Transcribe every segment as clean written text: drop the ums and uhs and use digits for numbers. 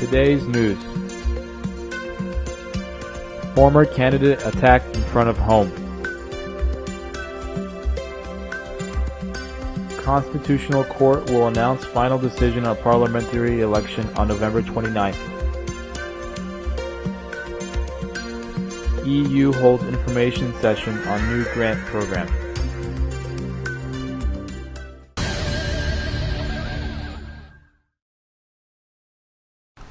Today's news. Former candidate attacked in front of home. Constitutional Court will announce final decision on parliamentary election on November 29th. EU holds information session on new grant program.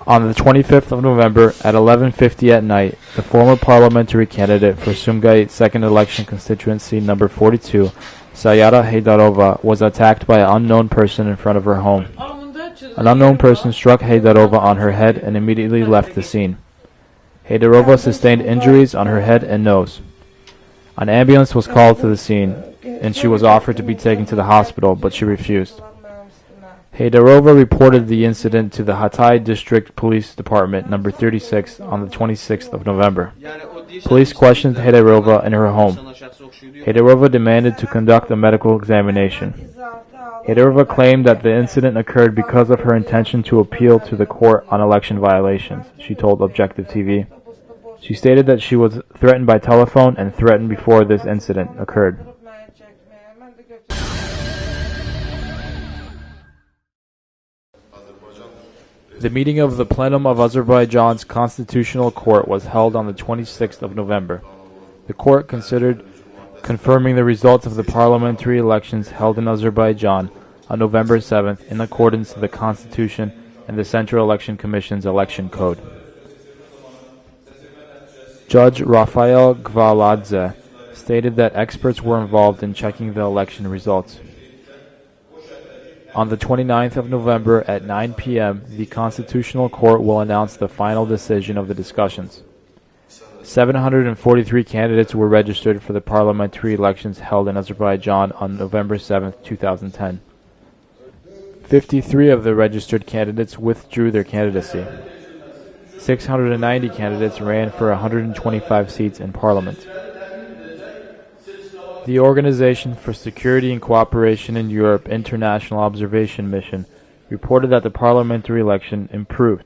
On the 25th of November at 11:50 at night, the former parliamentary candidate for Sumgait 2nd Election Constituency number 42, Sayara Haydarova, was attacked by an unknown person in front of her home. An unknown person struck Haydarova on her head and immediately left the scene. Haydarova sustained injuries on her head and nose. An ambulance was called to the scene, and she was offered to be taken to the hospital, but she refused. Haydarova reported the incident to the Hatay District Police Department number 36 on the 26th of November. Police questioned Haydarova in her home. Haydarova demanded to conduct a medical examination. Haydarova claimed that the incident occurred because of her intention to appeal to the court on election violations, she told Objective TV. She stated that she was threatened by telephone and threatened before this incident occurred. The meeting of the plenum of Azerbaijan's Constitutional Court was held on the 26th of November. The court considered confirming the results of the parliamentary elections held in Azerbaijan on November 7th in accordance to the Constitution and the Central Election Commission's election code. Judge Rafael Gvaladze stated that experts were involved in checking the election results. On the 29th of November at 9 p.m., the Constitutional Court will announce the final decision of the discussions. 743 candidates were registered for the parliamentary elections held in Azerbaijan on November 7, 2010. 53 of the registered candidates withdrew their candidacy. 690 candidates ran for 125 seats in parliament. The Organization for Security and Cooperation in Europe International Observation Mission reported that the parliamentary election improved,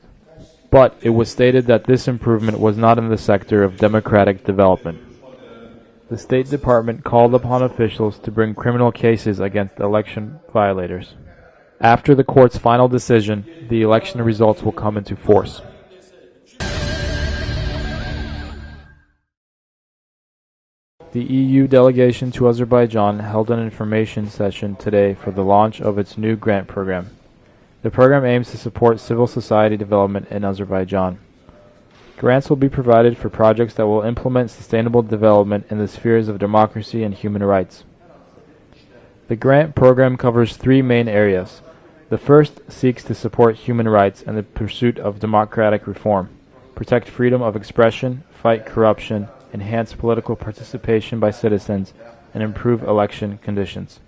but it was stated that this improvement was not in the sector of democratic development. The State Department called upon officials to bring criminal cases against election violators. After the court's final decision, the election results will come into force. The EU delegation to Azerbaijan held an information session today for the launch of its new grant program. The program aims to support civil society development in Azerbaijan. Grants will be provided for projects that will implement sustainable development in the spheres of democracy and human rights. The grant program covers three main areas. The first seeks to support human rights and the pursuit of democratic reform, protect freedom of expression, fight corruption, enhance political participation by citizens, and improve election conditions.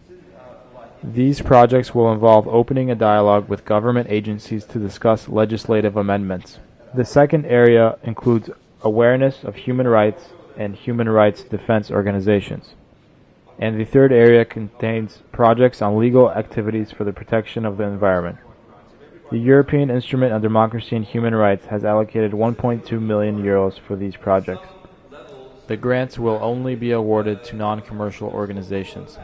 These projects will involve opening a dialogue with government agencies to discuss legislative amendments. The second area includes awareness of human rights and human rights defense organizations. And the third area contains projects on legal activities for the protection of the environment. The European Instrument on Democracy and Human Rights has allocated 1.2 million euros for these projects. The grants will only be awarded to non-commercial organizations.